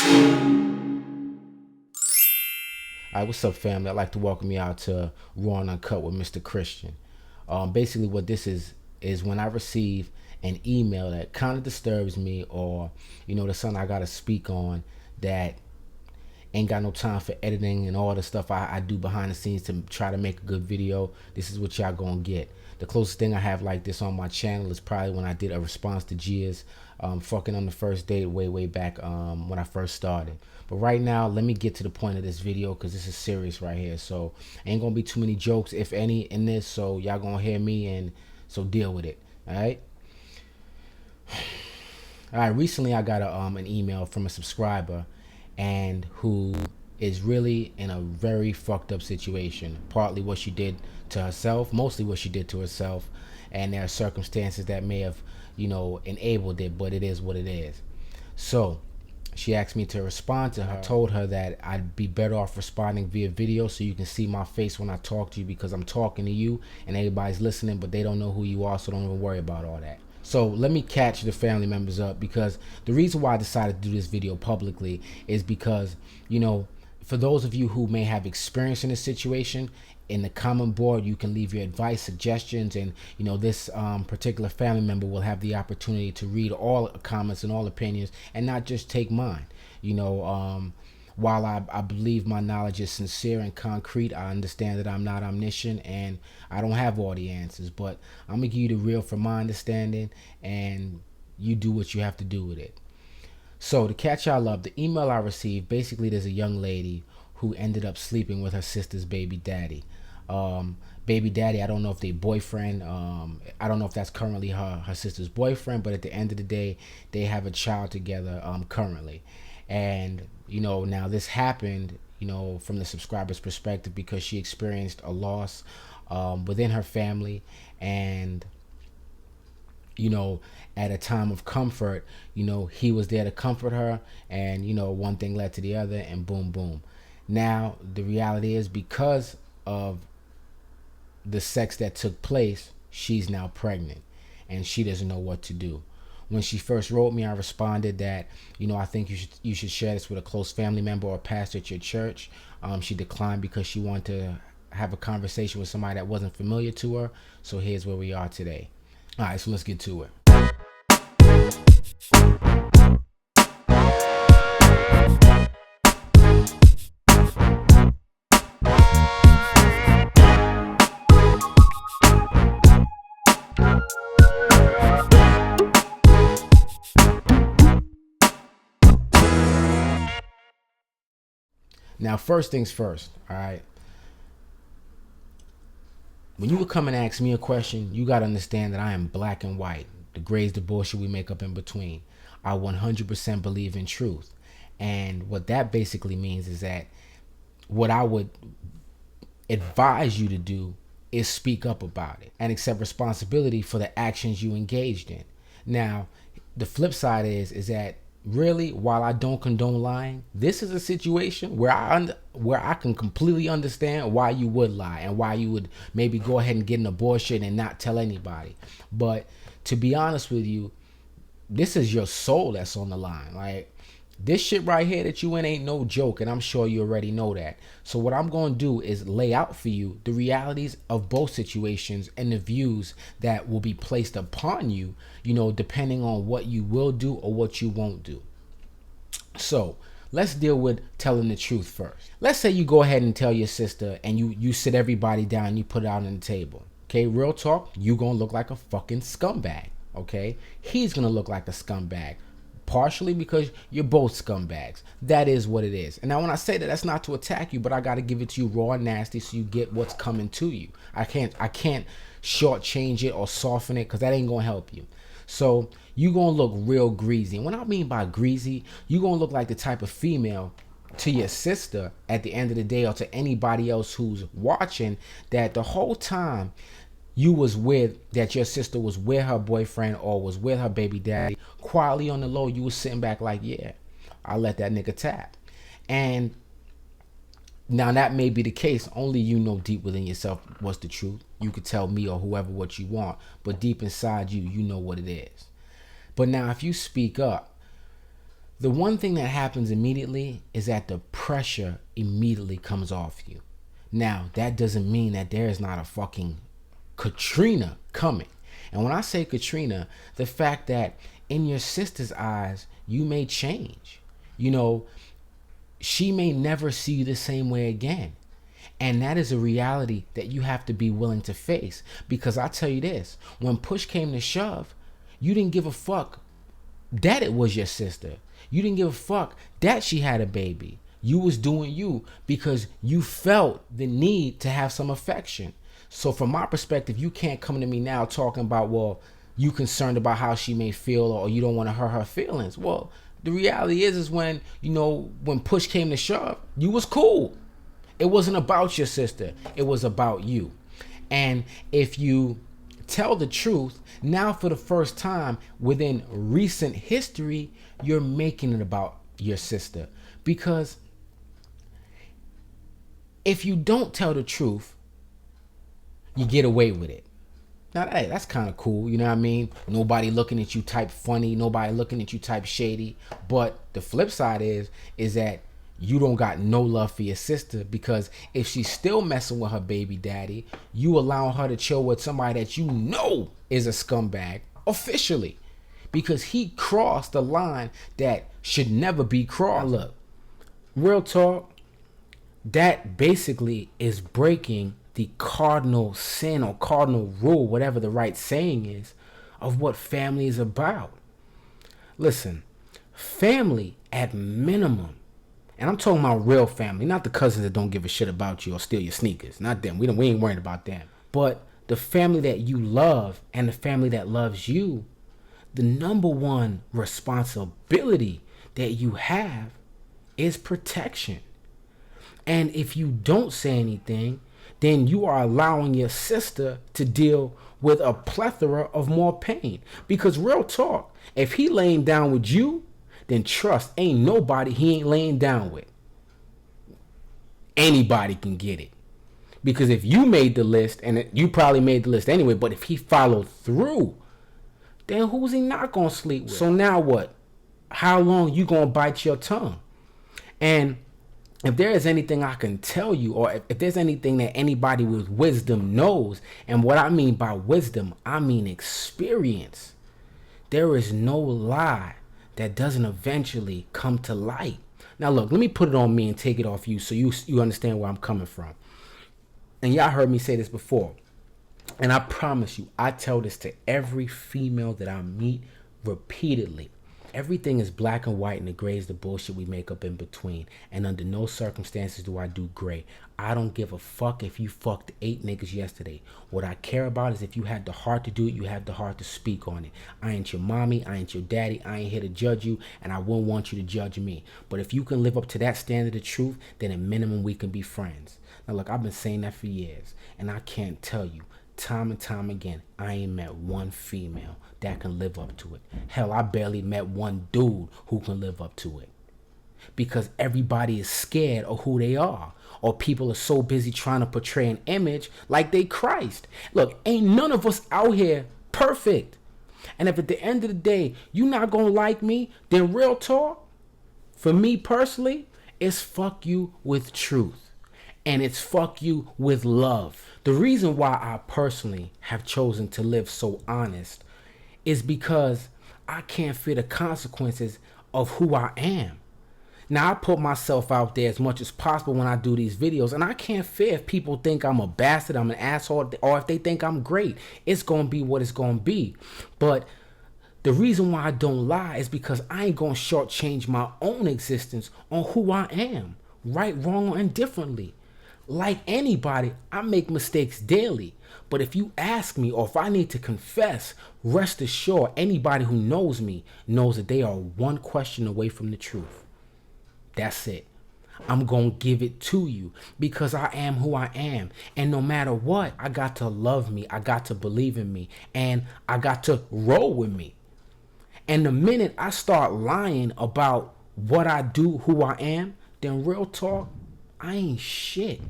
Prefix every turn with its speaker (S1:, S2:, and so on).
S1: Alright, what's up, family? I'd like to welcome you out to Raw and Uncut with Mr. Christian. Basically, what this is when I receive an email that kind of disturbs me, or there's something I gotta speak on that ain't got no time for editing and all the stuff I do behind the scenes to try to make a good video. This is what y'all gonna get. The closest thing I have like this on my channel is probably when I did a response to Gia's fucking on the first date way back when I first started. But right now, let me get to the point of this video because this is serious right here. So ain't gonna be too many jokes, if any, in this. So y'all gonna hear me, and so deal with it. All right. All right. Recently, I got an email from a subscriber, and who is really in a very fucked up situation. Partly what she did to herself, mostly what she did to herself, and there are circumstances that may have, enabled it, but it is what it is. So she asked me to respond to her. I told her that I'd be better off responding via video so you can see my face when I talk to you, because I'm talking to you and everybody's listening, but they don't know who you are, so don't even worry about all that. So let me catch the family members up, because the reason why I decided to do this video publicly is because, for those of you who may have experience in this situation, in the comment board you can leave your advice, suggestions, and this particular family member will have the opportunity to read all comments and all opinions and not just take mine. While I believe my knowledge is sincere and concrete, I understand that I'm not omniscient and I don't have all the answers, but I'm gonna give you the real from my understanding, and you do what you have to do with it. So to catch y'all up, the email I received, basically there's a young lady who ended up sleeping with her sister's baby daddy. Baby daddy, I don't know if they boyfriend, I don't know if that's currently her sister's boyfriend, but at the end of the day, they have a child together currently. And now this happened from the subscriber's perspective because she experienced a loss within her family, and at a time of comfort, he was there to comfort her, and one thing led to the other, and boom boom. Now the reality is, because of the sex that took place, she's now pregnant and she doesn't know what to do. When she first wrote me, I responded that I think you should share this with a close family member or pastor at your church. She declined because she wanted to have a conversation with somebody that wasn't familiar to her. So here's where we are today. All right, so let's get to it. Now, first things first, all right? When you would come and ask me a question, you got to understand that I am black and white. The gray's the bullshit we make up in between. I 100% believe in truth. And what that basically means is that what I would advise you to do is speak up about it and accept responsibility for the actions you engaged in. Now, the flip side is that really, while I don't condone lying, this is a situation where I can completely understand why you would lie and why you would maybe go ahead and get an abortion and not tell anybody. But to be honest with you, this is your soul that's on the line. Like, this shit right here that you in ain't no joke, and I'm sure you already know that. So what I'm going to do is lay out for you the realities of both situations and the views that will be placed upon you, depending on what you will do or what you won't do. So let's deal with telling the truth first. Let's say you go ahead and tell your sister, and you sit everybody down and you put it out on the table. Okay, real talk, you going to look like a fucking scumbag. Okay, he's going to look like a scumbag. Partially because you're both scumbags. That is what it is. And now when I say that, that's not to attack you, but I got to give it to you raw and nasty so you get what's coming to you. I can't shortchange it or soften it, because that ain't going to help you. So you going to look real greasy. And what I mean by greasy, you going to look like the type of female to your sister at the end of the day, or to anybody else who's watching, that the whole time that your sister was with her boyfriend or was with her baby daddy, quietly on the low, you was sitting back like, yeah, I let that nigga tap. And now that may be the case. Only you know deep within yourself what's the truth. You could tell me or whoever what you want, but deep inside you, you know what it is. But now if you speak up, The one thing that happens immediately is that the pressure immediately comes off you. Now, that doesn't mean that there is not a fucking Katrina coming. And when I say Katrina, the fact that in your sister's eyes, you may change. You know, she may never see you the same way again. And that is a reality that you have to be willing to face. Because I tell you this, when push came to shove, you didn't give a fuck that it was your sister. You didn't give a fuck that she had a baby. You was doing you because you felt the need to have some affection. So from my perspective, you can't come to me now talking about, well, you concerned about how she may feel or you don't want to hurt her feelings. Well, the reality is when, you know, when push came to shove, you was cool. It wasn't about your sister. It was about you. And if you tell the truth, now for the first time within recent history, you're making it about your sister. Because if you don't tell the truth, you get away with it. Now, hey, that's kind of cool, you know what I mean? Nobody looking at you type funny, nobody looking at you type shady. But the flip side is that you don't got no love for your sister, because if she's still messing with her baby daddy, you allowing her to chill with somebody that you know is a scumbag officially, because he crossed the line that should never be crossed. Now look, real talk, that basically is breaking the cardinal sin or cardinal rule, whatever the right saying is, of what family is about. Listen, family at minimum, and I'm talking about real family, not the cousins that don't give a shit about you or steal your sneakers. Not them. We ain't worried about them. But the family that you love and the family that loves you, the number one responsibility that you have is protection. And if you don't say anything, then you are allowing your sister to deal with a plethora of more pain. Because real talk, if he laying down with you, then trust, ain't nobody he ain't laying down with. Anybody can get it. Because if you made the list, and you probably made the list anyway, but if he followed through, then who's he not gonna sleep with? So now what? How long you gonna bite your tongue? And if there is anything I can tell you, or if there's anything that anybody with wisdom knows, and what I mean by wisdom, I mean experience. There is no lie that doesn't eventually come to light. Now look, let me put it on me and take it off you so you understand where I'm coming from. And y'all heard me say this before. And I promise you, I tell this to every female that I meet repeatedly. Everything is black and white, and the gray is the bullshit we make up in between. And under no circumstances do I do gray. I don't give a fuck if you fucked 8 niggas yesterday. What I care about is if you had the heart to do it, you have the heart to speak on it. I ain't your mommy, I ain't your daddy, I ain't here to judge you, and I wouldn't want you to judge me. But if you can live up to that standard of truth, then at minimum we can be friends. Now look, I've been saying that for years, and I can't tell you, time and time again, I ain't met one female that can live up to it. Hell, I barely met one dude who can live up to it. Because everybody is scared of who they are. Or people are so busy trying to portray an image like they Christ. Look, ain't none of us out here perfect. And if at the end of the day, you not gonna like me, then real talk, for me personally, it's fuck you with truth. And it's fuck you with love. The reason why I personally have chosen to live so honest is because I can't fear the consequences of who I am. Now, I put myself out there as much as possible when I do these videos, and I can't fear if people think I'm a bastard, I'm an asshole, or if they think I'm great. It's going to be what it's going to be. But the reason why I don't lie is because I ain't going to shortchange my own existence on who I am, right, wrong, or indifferently. Like anybody, I make mistakes daily. But if you ask me, or if I need to confess, rest assured, anybody who knows me knows that they are one question away from the truth. That's it. I'm going to give it to you because I am who I am. And no matter what, I got to love me. I got to believe in me. And I got to roll with me. And the minute I start lying about what I do, who I am, then real talk, I ain't shit.